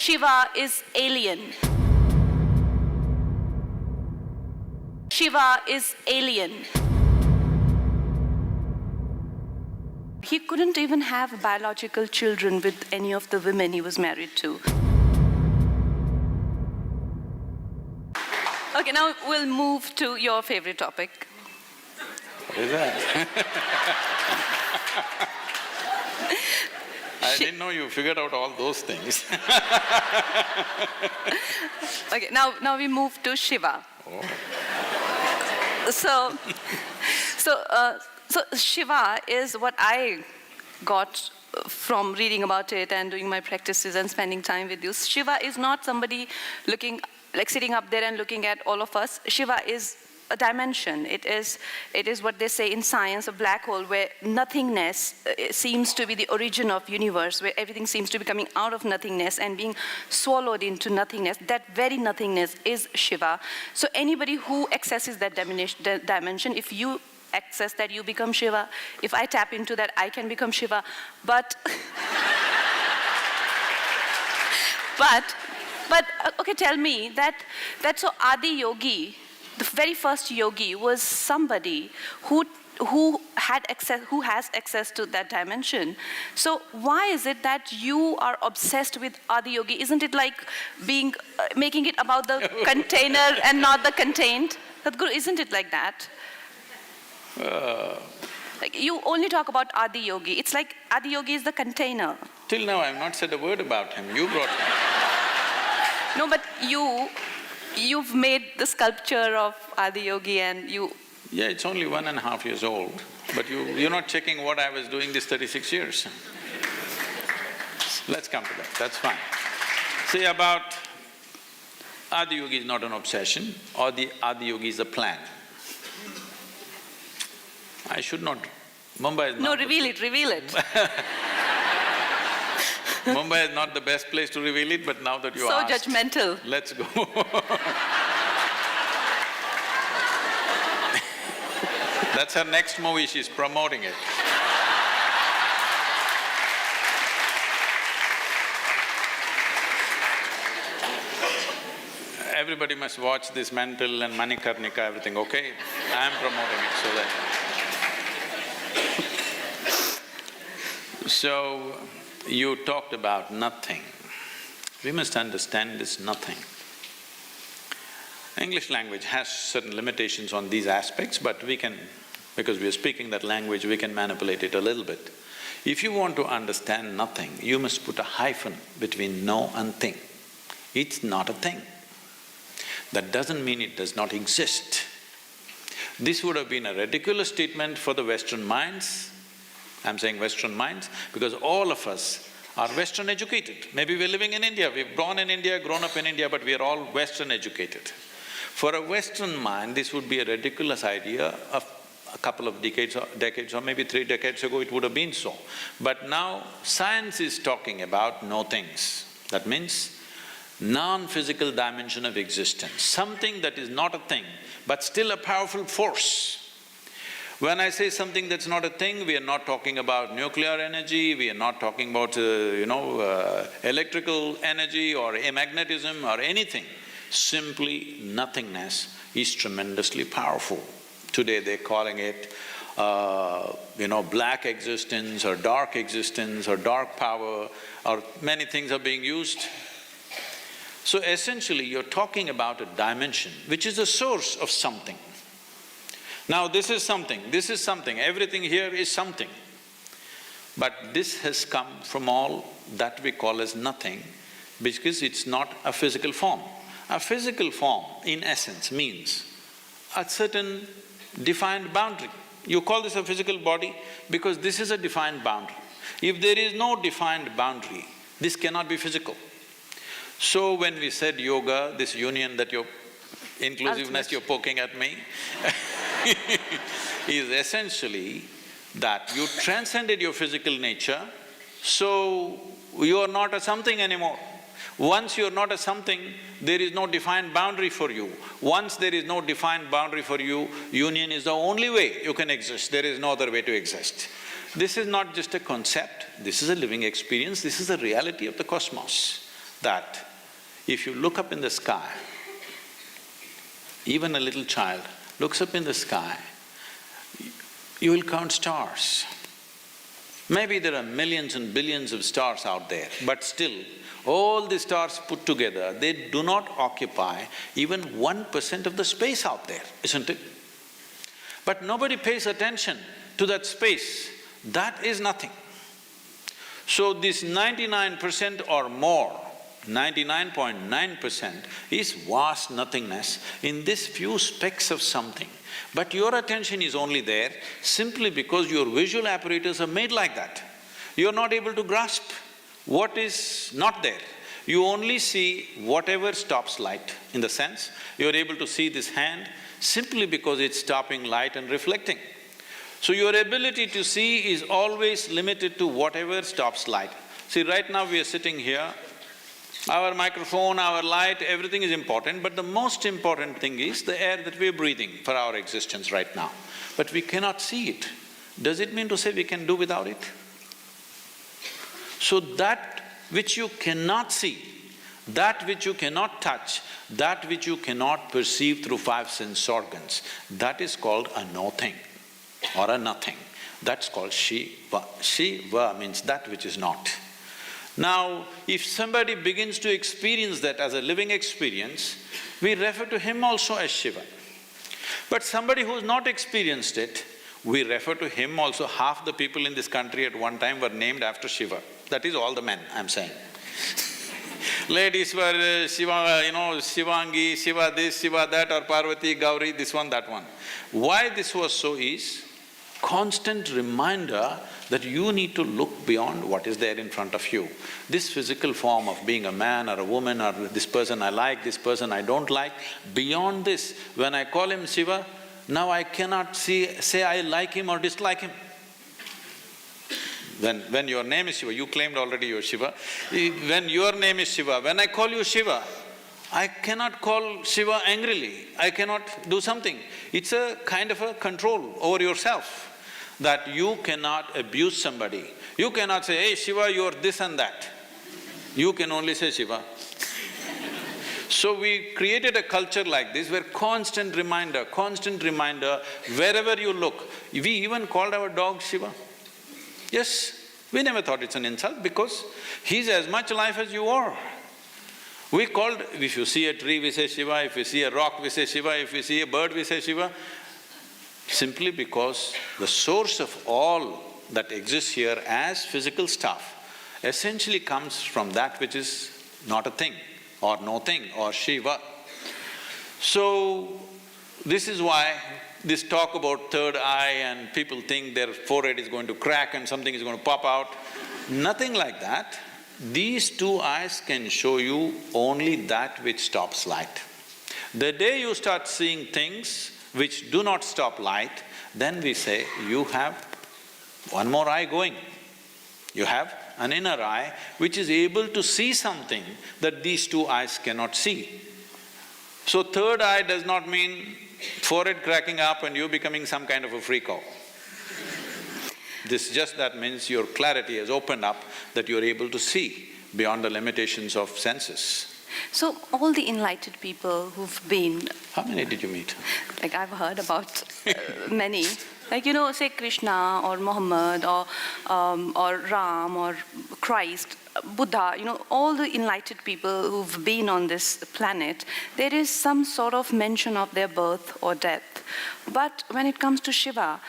Shiva is alien. Shiva is alien. He couldn't even have biological children with any of the women he was married to. Okay, now we'll move to your favorite topic. What is that? I didn't know you figured out all those things. Okay, now we move to Shiva. Oh. So Shiva is what I got from reading about it and doing my practices and spending time with you. Shiva is not somebody looking, like sitting up there and looking at all of us. Shiva is a dimension. It is what they say in science, a black hole where nothingness seems to be the origin of universe, where everything seems to be coming out of nothingness and being swallowed into nothingness. That very nothingness is Shiva. So anybody who accesses that dimension, if you access that, you become Shiva. If I tap into that, I can become Shiva. But okay, tell me that so Adi Yogi, the very first yogi, was somebody who has access to that dimension. So why is it that you are obsessed with Adi Yogi? Isn't it like making it about the container and not the contained? Sadhguru, isn't it like that? Like you only talk about Adi Yogi. It's like Adi Yogi is the container. Till now I've not said a word about him. You brought him. No, but you've made the sculpture of Adi Yogi and you… Yeah, it's only 1.5 years old, but you're not checking what I was doing these 36 years. Let's come to that, that's fine. See, about Adi Yogi is not an obsession, or the Adi Yogi is a plan. I should not… Mumbai is not… No, reveal it. Mumbai is not the best place to reveal it, but now that you asked… So judgmental. Let's go. That's her next movie, she's promoting it. Everybody must watch this Mental and Manikarnika, everything, okay? I'm promoting it so that… So, you talked about nothing. We must understand this nothing. English language has certain limitations on these aspects, but we can… because we are speaking that language, we can manipulate it a little bit. If you want to understand nothing, you must put a hyphen between no and thing. It's not a thing. That doesn't mean it does not exist. This would have been a ridiculous statement for the Western minds. I'm saying Western minds because all of us are Western educated. Maybe we're living in India, we've born in India, grown up in India, but we are all Western educated. For a Western mind, this would be a ridiculous idea. Of a couple of decades or maybe 3 decades ago, it would have been so. But now, science is talking about no things. That means non-physical dimension of existence, something that is not a thing, but still a powerful force. When I say something that's not a thing, we are not talking about nuclear energy, we are not talking about, electrical energy or amagnetism or anything. Simply nothingness is tremendously powerful. Today they're calling it, black existence or dark power, or many things are being used. So essentially, you're talking about a dimension which is the source of something. Now this is something, everything here is something. But this has come from all that we call as nothing because it's not a physical form. A physical form, in essence, means a certain defined boundary. You call this a physical body because this is a defined boundary. If there is no defined boundary, this cannot be physical. So when we said yoga, this union that you're… inclusiveness you're poking at me is essentially that you transcended your physical nature, so you are not a something anymore. Once you're not a something, there is no defined boundary for you. Once there is no defined boundary for you, union is the only way you can exist, there is no other way to exist. This is not just a concept, this is a living experience, this is the reality of the cosmos. that if you look up in the sky, even a little child looks up in the sky, you will count stars. Maybe there are millions and billions of stars out there, but still, all the stars put together, they do not occupy even 1% of the space out there, isn't it? But nobody pays attention to that space. That is nothing. So this 99% or more, 99.9% is vast nothingness in this few specks of something. But your attention is only there simply because your visual apparatus are made like that. You're not able to grasp what is not there. You only see whatever stops light, in the sense, you're able to see this hand simply because it's stopping light and reflecting. So your ability to see is always limited to whatever stops light. See, right now we are sitting here, our microphone, our light, everything is important, but the most important thing is the air that we are breathing for our existence right now. But we cannot see it. Does it mean to say we can do without it? So that which you cannot see, that which you cannot touch, that which you cannot perceive through five sense organs, that is called a no-thing or a nothing. That's called Shiva. Shiva means that which is not. Now, if somebody begins to experience that as a living experience, we refer to him also as Shiva. But somebody who's not experienced it, we refer to him also. Half the people in this country at one time were named after Shiva. That is all the men, I'm saying. Ladies were Shiva, Shivangi, Shiva this, Shiva that, or Parvati, Gauri, this one, that one. Why this was so is constant reminder that you need to look beyond what is there in front of you. This physical form of being a man or a woman, or this person I like, this person I don't like, beyond this, when I call him Shiva, now I cannot say I like him or dislike him. When your name is Shiva, you claimed already you're Shiva. When your name is Shiva, when I call you Shiva, I cannot call Shiva angrily, I cannot do something. It's a kind of a control over yourself, that you cannot abuse somebody. You cannot say, hey Shiva, you're this and that. You can only say Shiva. So we created a culture like this where constant reminder, wherever you look. We even called our dog Shiva. Yes, we never thought it's an insult because he's as much alive as you are. We called… if you see a tree, we say Shiva, if we see a rock, we say Shiva, if we see a bird, we say Shiva. Simply because the source of all that exists here as physical stuff essentially comes from that which is not a thing or no thing or Shiva. So, this is why this talk about third eye and people think their forehead is going to crack and something is going to pop out. Nothing like that. These two eyes can show you only that which stops light. The day you start seeing things which do not stop light, then we say, you have one more eye going. You have an inner eye which is able to see something that these two eyes cannot see. So third eye does not mean forehead cracking up and you becoming some kind of a freako. This just that means your clarity has opened up, that you're able to see beyond the limitations of senses. So all the enlightened people who've been… How many did you meet? Like I've heard about many. Like, say Krishna or Muhammad or Ram or Christ, Buddha, all the enlightened people who've been on this planet, there is some sort of mention of their birth or death. But when it comes to Shiva,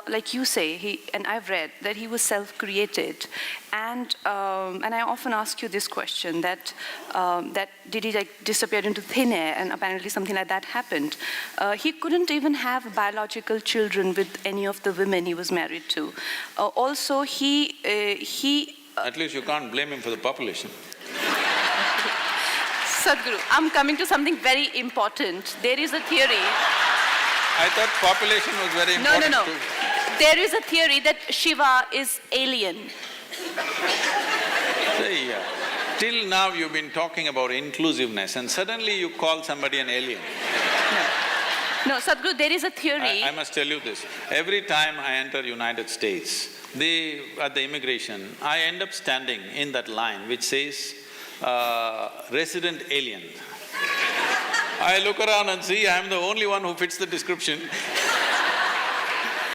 like you say, and I've read that he was self-created, and I often ask you this question, that did he disappear into thin air, and apparently something like that happened. He couldn't even have biological children with any of the women he was married to. Also, he… At least you can't blame him for the population. Sadhguru, I'm coming to something very important. There is a theory… I thought population was very important No. too. There is a theory that Shiva is alien. See, till now you've been talking about inclusiveness and suddenly you call somebody an alien. No, Sadhguru, there is a theory… I must tell you this, every time I enter United States, at the immigration, I end up standing in that line which says, resident alien. I look around and see I'm the only one who fits the description.